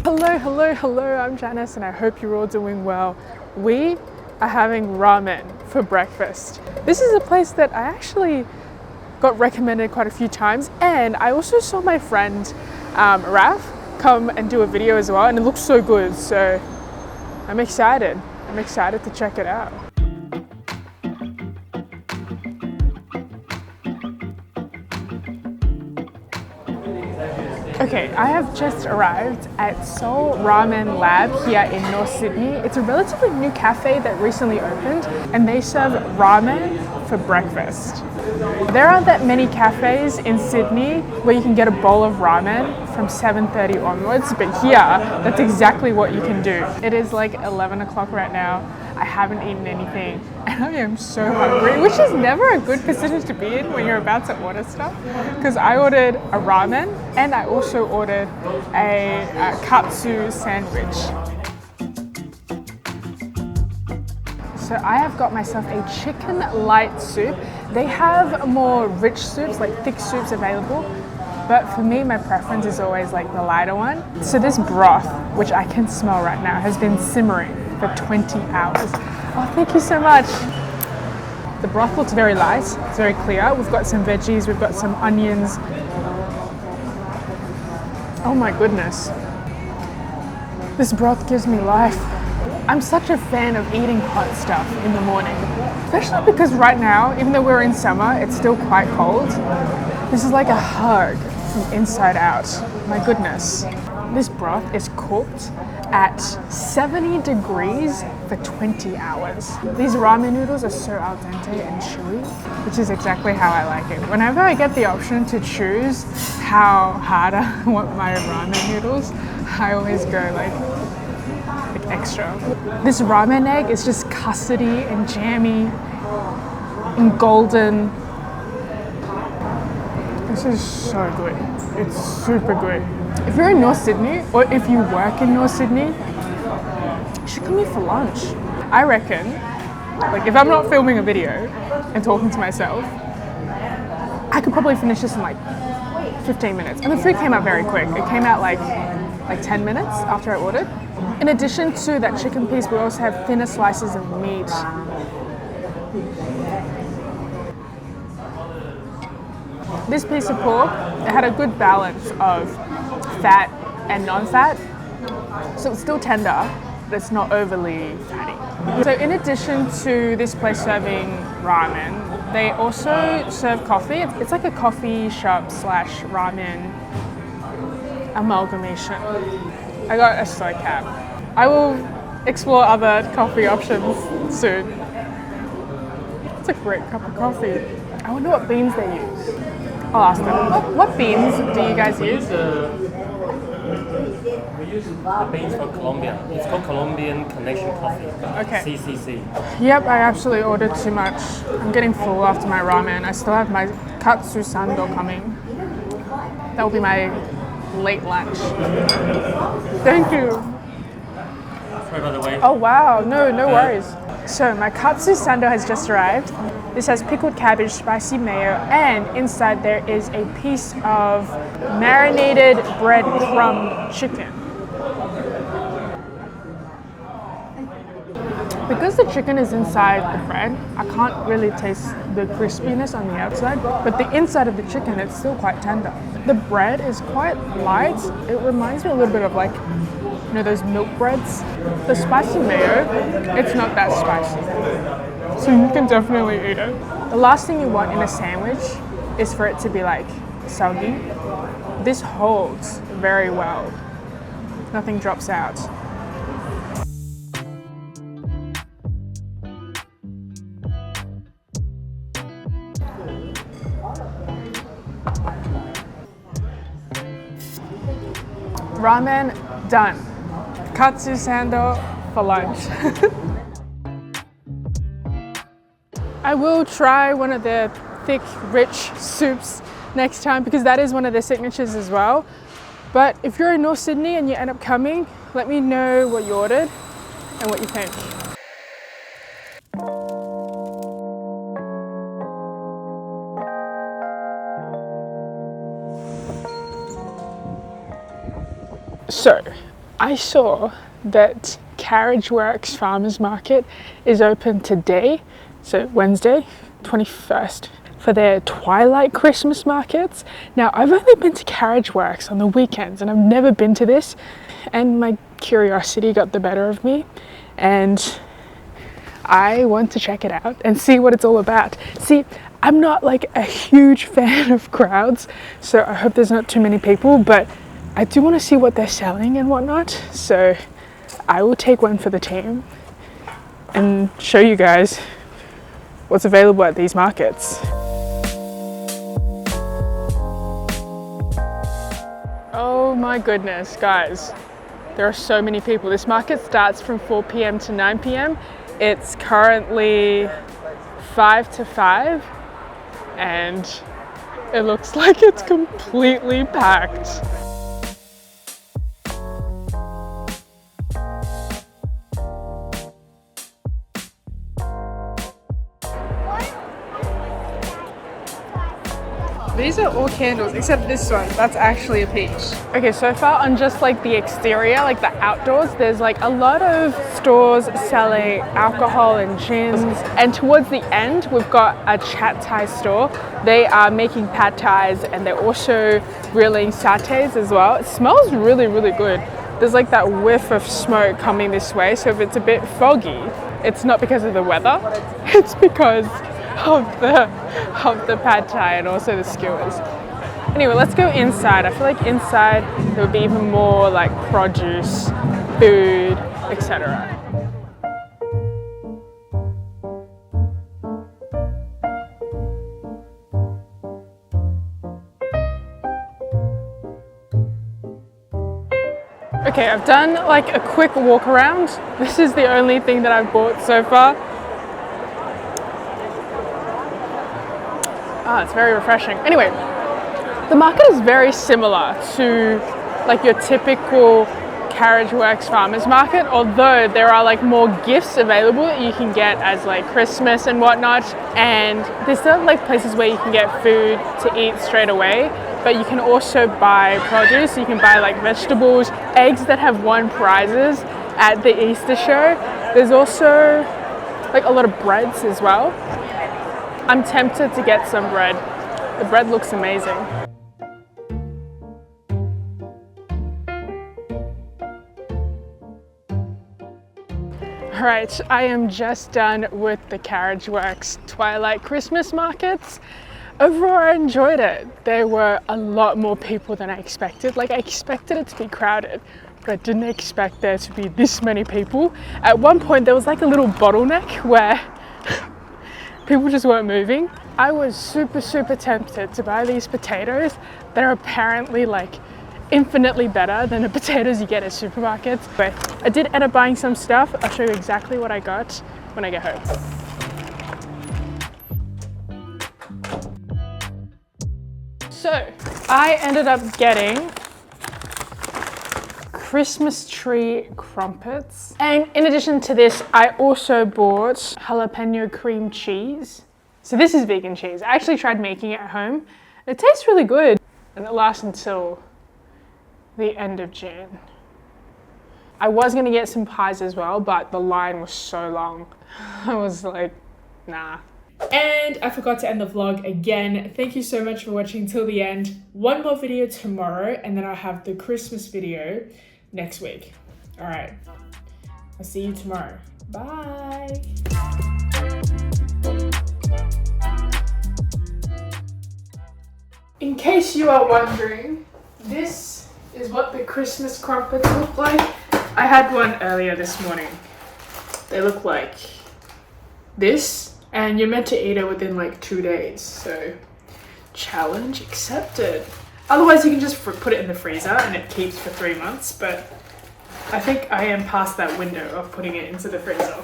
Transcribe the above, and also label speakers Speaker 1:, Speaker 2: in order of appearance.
Speaker 1: Hello, I'm Janice and I hope you're all doing well. We are having ramen for breakfast. This is a place that I actually got recommended quite a few times, and I also saw my friend Raf come and do a video as well, and it looks so good, so I'm excited to check it out. Okay, I have just arrived at S.R.L Ramen Lab here in North Sydney. It's a relatively new cafe that recently opened, and they serve ramen for breakfast. There aren't that many cafes in Sydney where you can get a bowl of ramen from 7:30 onwards, but here, that's exactly what you can do. It is like 11 o'clock right now. I haven't eaten anything, and I am so hungry, which is never a good position to be in when you're about to order stuff, because I ordered a ramen and I also ordered a Katsu sandwich. So I have got myself a chicken light soup. They have more rich soups, like thick soups available, but for me, my preference is always like the lighter one. So this broth, which I can smell right now, has been simmering for 20 hours. Oh, thank you so much. The broth looks very light, it's very clear. We've got some veggies, we've got some onions. Oh my goodness. This broth gives me life. I'm such a fan of eating hot stuff in the morning, especially because right now, even though we're in summer, it's still quite cold. This is like a hug from inside out. My goodness. This broth is cooked at 70 degrees for 20 hours. These ramen noodles are so al dente and chewy, which is exactly how I like it. Whenever I get the option to choose how hard I want my ramen noodles, I always go like extra. This ramen egg is just custardy and jammy and golden. This is so good. It's super good. If you're in North Sydney, or if you work in North Sydney, you should come here for lunch. I reckon, like if I'm not filming a video and talking to myself, I could probably finish this in like 15 minutes. And the food came out very quick. It came out like 10 minutes after I ordered. In addition to that chicken piece, we also have thinner slices of meat. This piece of pork, it had a good balance of fat and non-fat, so it's still tender, but it's not overly fatty. So in addition to this place serving ramen, they also serve coffee. It's like a coffee shop slash ramen amalgamation. I got a soy cap. I will explore other coffee options soon. It's a great cup of coffee. I wonder what beans they use. I'll ask them. What beans do you guys use?
Speaker 2: We use the beans from Colombia. It's called Colombian Connection Coffee.
Speaker 1: Okay.
Speaker 2: CCC.
Speaker 1: Yep, I absolutely ordered too much. I'm getting full after my ramen. I still have my Katsu Sando coming. That will be my late lunch. Thank you.
Speaker 2: Sorry by the way.
Speaker 1: Oh wow, no worries. So my Katsu Sando has just arrived. This has pickled cabbage, spicy mayo, and inside there is a piece of marinated breadcrumb chicken. Because the chicken is inside the bread, I can't really taste the crispiness on the outside, but the inside of the chicken, it's still quite tender. The bread is quite light. It reminds me a little bit of like, you know, those milk breads. The spicy mayo, it's not that spicy. So you can definitely eat it. The last thing you want in a sandwich is for it to be like soggy. This holds very well. Nothing drops out. Ramen done. Katsu Sando for lunch. I will try one of the thick, rich soups next time because that is one of their signatures as well. But if you're in North Sydney and you end up coming, let me know what you ordered and what you think. So I saw that Carriageworks Farmers Market is open today, so Wednesday, 21st, for their Twilight Christmas markets. Now, I've only been to Carriageworks on the weekends and I've never been to this, and my curiosity got the better of me and I want to check it out and see what it's all about. See, I'm not like a huge fan of crowds, so I hope there's not too many people, but I do want to see what they're selling and whatnot, so I will take one for the team and show you guys what's available at these markets. Oh my goodness, guys. There are so many people. This market starts from 4 p.m. to 9 p.m. It's currently 5 to 5 and it looks like it's completely packed.
Speaker 3: These are all candles except this one. That's actually a peach.
Speaker 1: Okay, so far on just like the exterior, like the outdoors, there's like a lot of stores selling alcohol and gins. And towards the end, we've got a Chat Thai store. They are making pad thais and they're also grilling satays as well. It smells really, really good. There's like that whiff of smoke coming this way. So if it's a bit foggy, it's not because of the weather, it's because of the pad thai and also the skewers. Anyway, let's go inside. I feel like inside there would be even more like produce, food, etc. Okay, I've done like a quick walk around. This is the only thing that I've bought so far. It's very refreshing. Anyway, the market is very similar to like your typical Carriageworks farmers market, although there are like more gifts available that you can get as like Christmas and whatnot. And there's still like places where you can get food to eat straight away, but you can also buy produce. You can buy like vegetables, eggs that have won prizes at the Easter show. There's also like a lot of breads as well. I'm tempted to get some bread. The bread looks amazing. All right, I am just done with the Carriageworks Twilight Christmas markets. Overall, I enjoyed it. There were a lot more people than I expected. Like, I expected it to be crowded, but I didn't expect there to be this many people. At one point, there was like a little bottleneck where people just weren't moving. I was super tempted to buy these potatoes that are apparently like infinitely better than the potatoes you get at supermarkets. But I did end up buying some stuff. I'll show you exactly what I got when I get home. So I ended up getting Christmas tree crumpets. And in addition to this, I also bought jalapeno cream cheese. So this is vegan cheese. I actually tried making it at home. It tastes really good. And it lasts until the end of June. I was gonna get some pies as well, but the line was so long. I was like, nah. And I forgot to end the vlog again. Thank you so much for watching till the end. One more video tomorrow, and then I'll have the Christmas video next week. All right, I'll see you tomorrow. Bye. In case you are wondering, this is what the Christmas crumpets look like. I had one earlier this morning. They look like this, and you're meant to eat it within like 2 days. So challenge accepted. Otherwise you can just put it in the freezer and it keeps for 3 months, but I think I am past that window of putting it into the freezer.